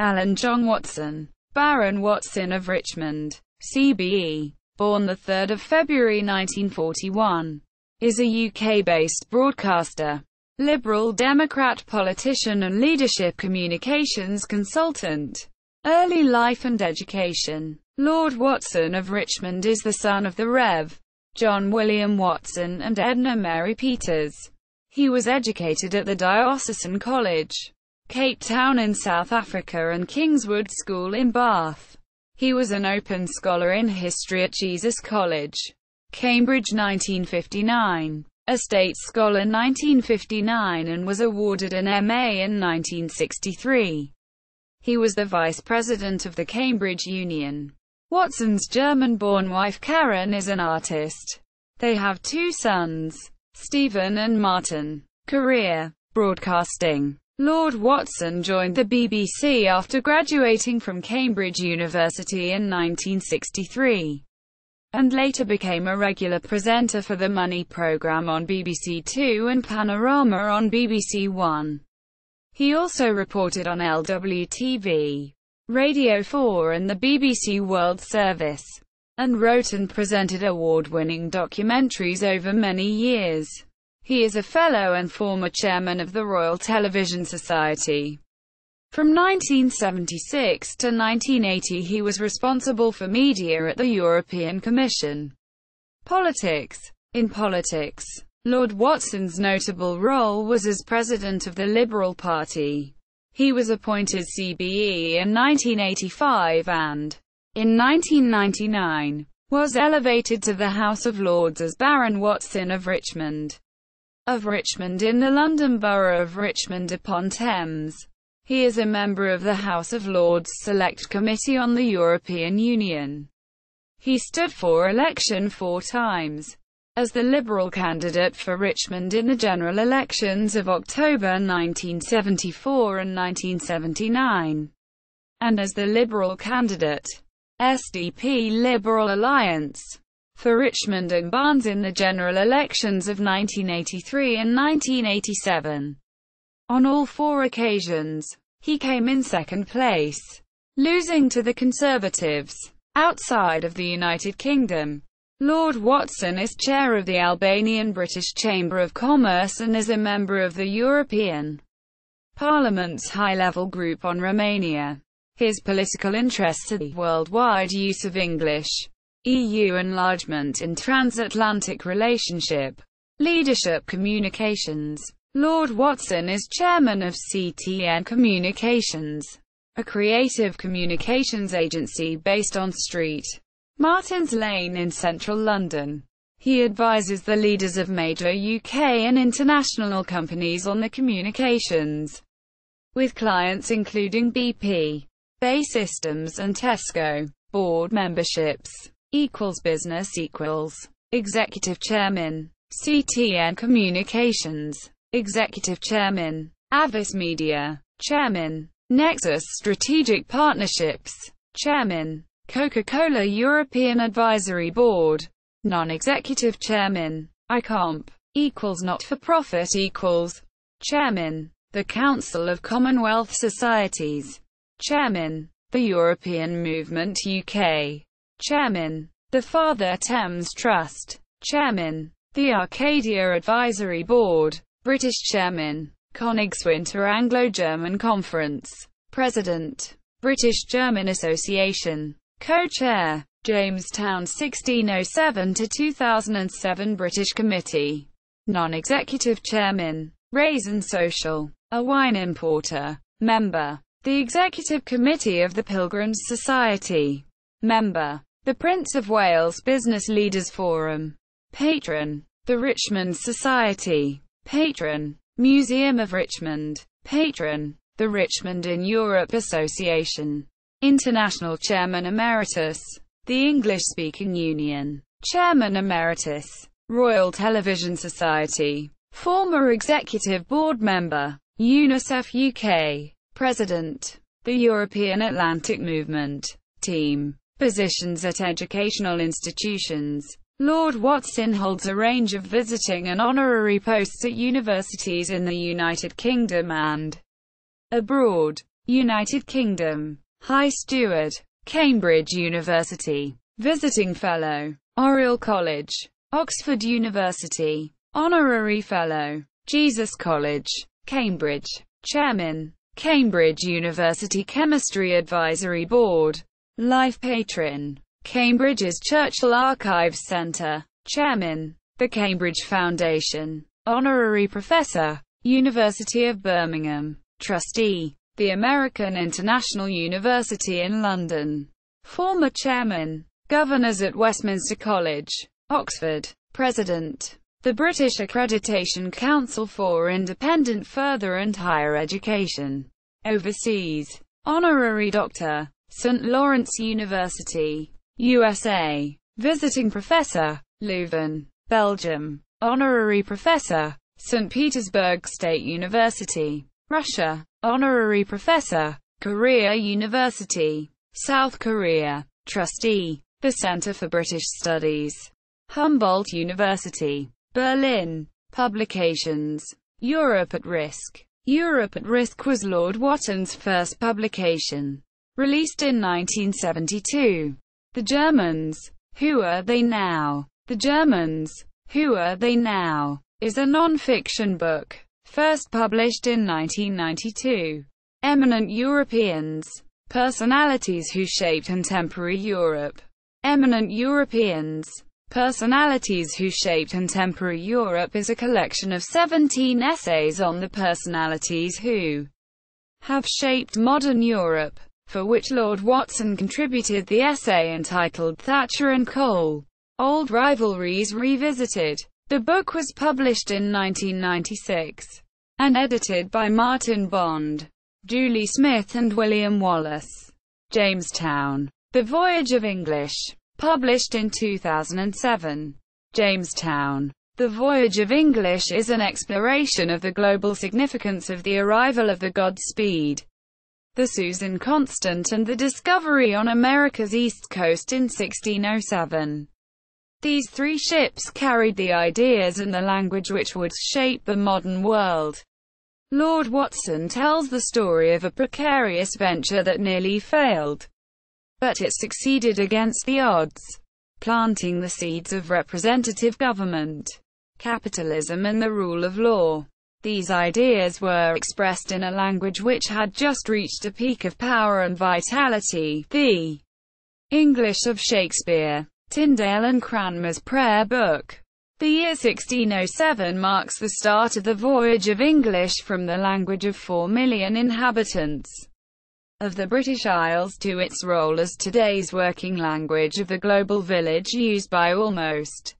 Alan John Watson, Baron Watson of Richmond, CBE, born 3 February 1941, is a UK-based broadcaster, Liberal Democrat politician and leadership communications consultant. Early life and education. Lord Watson of Richmond is the son of the Rev. John William Watson and Edna Mary Peters. He was educated at the Diocesan College, Cape Town in South Africa and Kingswood School in Bath. He was an open scholar in history at Jesus College, Cambridge 1959, a State Scholar 1959 and was awarded an MA in 1963. He was the vice president of the Cambridge Union. Watson's German-born wife Karen is an artist. They have two sons, Stephen and Martin. Career: broadcasting. Lord Watson joined the BBC after graduating from Cambridge University in 1963, and later became a regular presenter for the Money programme on BBC Two and Panorama on BBC One. He also reported on LWTV, Radio 4 and the BBC World Service, and wrote and presented award-winning documentaries over many years. He is a fellow and former chairman of the Royal Television Society. From 1976 to 1980 he was responsible for media at the European Commission. Politics. In politics, Lord Watson's notable role was as president of the Liberal Party. He was appointed CBE in 1985 and, in 1999, was elevated to the House of Lords as Baron Watson of Richmond in the London Borough of Richmond-upon-Thames. He is a member of the House of Lords Select Committee on the European Union. He stood for election 4 times, as the Liberal candidate for Richmond in the general elections of October 1974 and 1979, and as the Liberal candidate, SDP Liberal Alliance, for Richmond and Barnes in the general elections of 1983 and 1987. On all 4 occasions, he came in second place, losing to the Conservatives. Outside of the United Kingdom, Lord Watson is chair of the Albanian-British Chamber of Commerce and is a member of the European Parliament's high-level group on Romania. His political interests are the worldwide use of English, EU enlargement in transatlantic relationship, leadership communications. Lord Watson is chairman of CTN Communications, a creative communications agency based on St. Martin's Lane in central London. He advises the leaders of major UK and international companies on the communications with clients including BP, Bay Systems and Tesco. Board memberships =business =. Executive Chairman, CTN Communications. Executive Chairman, Avis Media. Chairman, Nexus Strategic Partnerships. Chairman, Coca-Cola European Advisory Board. Non-Executive Chairman, ICOMP Not-for-Profit Chairman, the Council of Commonwealth Societies. Chairman, the European Movement UK. Chairman, the Father Thames Trust. Chairman, the Arcadia Advisory Board. British Chairman, Königswinter Anglo-German Conference. President, British German Association. Co-Chair, Jamestown 1607–2007 British Committee. Non-Executive Chairman, Raisin Social, a wine importer. Member, the Executive Committee of the Pilgrims Society. Member, the Prince of Wales Business Leaders Forum. Patron, the Richmond Society. Patron, Museum of Richmond. Patron, the Richmond in Europe Association. International Chairman Emeritus, the English-Speaking Union. Chairman Emeritus, Royal Television Society. Former Executive Board Member, UNICEF UK. President, the European Atlantic Movement. Team. Positions at educational institutions. Lord Watson holds a range of visiting and honorary posts at universities in the United Kingdom and abroad. United Kingdom. High Steward, Cambridge University. Visiting Fellow, Oriel College. Oxford University. Honorary Fellow, Jesus College, Cambridge. Chairman, Cambridge University Chemistry Advisory Board. Life Patron, Cambridge's Churchill Archives Centre. Chairman, the Cambridge Foundation. Honorary Professor, University of Birmingham. Trustee, the American International University in London. Former Chairman, Governors at Westminster College, Oxford. President, the British Accreditation Council for Independent Further and Higher Education. Overseas, Honorary Doctor, St. Lawrence University, USA. Visiting Professor, Leuven, Belgium. Honorary Professor, St. Petersburg State University, Russia. Honorary Professor, Korea University, South Korea. Trustee, the Center for British Studies. Humboldt University, Berlin. Publications. Europe at Risk. Europe at Risk was Lord Watson's first publication. Released in 1972. The Germans. Who Are They Now? The Germans. Who Are They Now? Is a non-fiction book. First published in 1992. Eminent Europeans. Personalities who shaped contemporary Europe. Eminent Europeans. Personalities who shaped contemporary Europe is a collection of 17 essays on the personalities who have shaped modern Europe, for which Lord Watson contributed the essay entitled Thatcher and Cole, Old Rivalries Revisited. The book was published in 1996, and edited by Martin Bond, Julie Smith and William Wallace. Jamestown. The Voyage of English. Published in 2007. Jamestown. The Voyage of English is an exploration of the global significance of the arrival of the Godspeed, the Susan Constant and the Discovery on America's east coast in 1607. These three ships carried the ideas and the language which would shape the modern world. Lord Watson tells the story of a precarious venture that nearly failed, but it succeeded against the odds, planting the seeds of representative government, capitalism and the rule of law. These ideas were expressed in a language which had just reached a peak of power and vitality, the English of Shakespeare. Tyndale and Cranmer's Prayer Book. The year 1607 marks the start of the Voyage of English from the language of 4 million inhabitants of the British Isles to its role as today's working language of the global village used by almost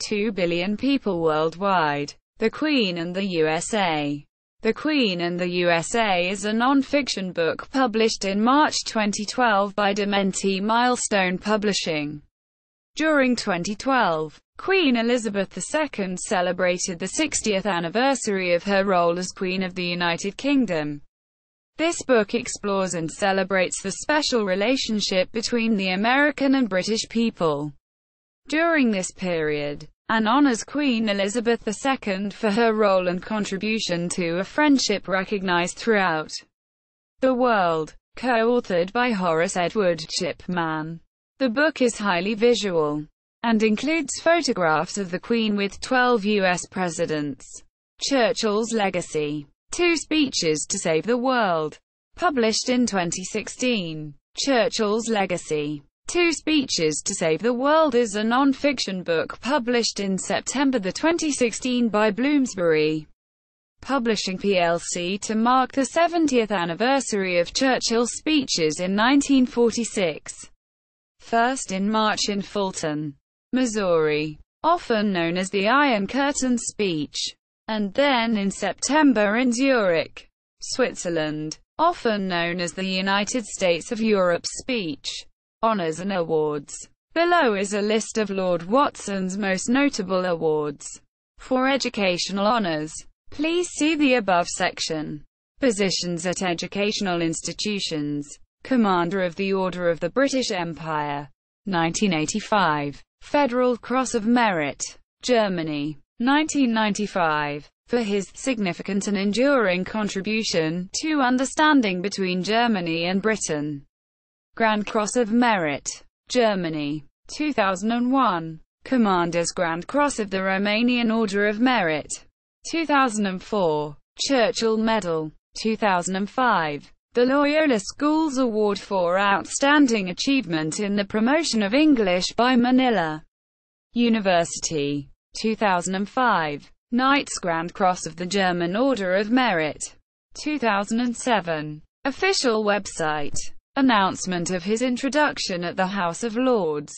2 billion people worldwide. The Queen and the USA. The Queen and the USA is a non-fiction book published in March 2012 by Dementi Milestone Publishing. During 2012, Queen Elizabeth II celebrated the 60th anniversary of her role as Queen of the United Kingdom. This book explores and celebrates the special relationship between the American and British people during this period, and honors Queen Elizabeth II for her role and contribution to a friendship recognized throughout the world. Co-authored by Horace Edward Chipman. The book is highly visual, and includes photographs of the Queen with 12 U.S. presidents. Churchill's Legacy. 2 Speeches to Save the World. Published in 2016. Churchill's Legacy. 2 Speeches to Save the World is a non-fiction book published in September 2016 by Bloomsbury Publishing plc to mark the 70th anniversary of Churchill's speeches in 1946. First in March in Fulton, Missouri, often known as the Iron Curtain Speech, and then in September in Zurich, Switzerland, often known as the United States of Europe Speech. Honors and awards. Below is a list of Lord Watson's most notable awards. For educational honors, please see the above section. Positions at educational institutions. Commander of the Order of the British Empire. 1985. Federal Cross of Merit. Germany. 1995. for his significant and enduring contribution to understanding between Germany and Britain. Grand Cross of Merit, Germany, 2001. Commander's Grand Cross of the Romanian Order of Merit, 2004. Churchill Medal, 2005. The Loyola Schools Award for Outstanding Achievement in the Promotion of English by Manila University, 2005. Knight's Grand Cross of the German Order of Merit, 2007. Official website. Announcement of his introduction at the House of Lords.